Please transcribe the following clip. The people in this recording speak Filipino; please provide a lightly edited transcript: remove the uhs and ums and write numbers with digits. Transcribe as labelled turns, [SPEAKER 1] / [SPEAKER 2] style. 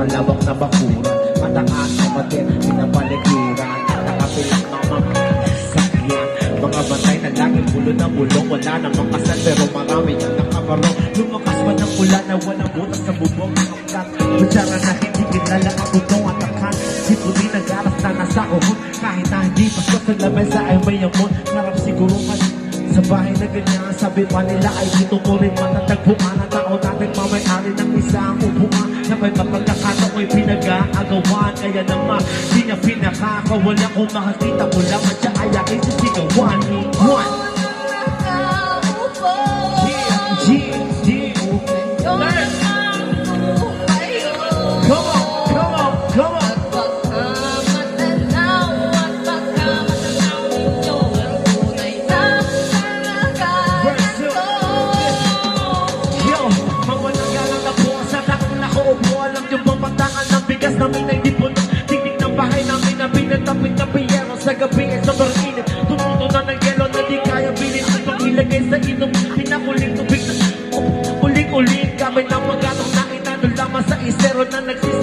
[SPEAKER 1] malawak na bakuran. Mataas na patin, pinapaligiran. Nakapilang mga sakyan. Mga bantay na laging bulong na bulong. Wala namang kasal pero marami ang nakabarong. Lumakas man ang ulan na walang butas sa bubong. Ang kutsara na hindi kilala ang butong at akan. Si puti nag-aras na nasa uhod. Kahit na hindi pasko sa lamesa ay may amon. Narap siguro man sa bahay na ganyan. Sabi pa nila ay dito ko rin matatagpuan. Ang tao natin mamay-ari ng isang upuan. Na may mapagkakataon ko'y pinag-aagawan. Kaya naman di niya pinakakawala. Kung makakita ko lang at siya ay aking sisigawan. One. Namin ay dipon, tignik ng bahay namin na pinatapit na piyero sa gabi ay sobrang init. Tumuto na ng yelo na di kaya bilhin. Itong ilagay sa inom, pinakuling tubig na uling-uling. Gamit ng pagkatong na inanong lamang sa isero na nagsisip.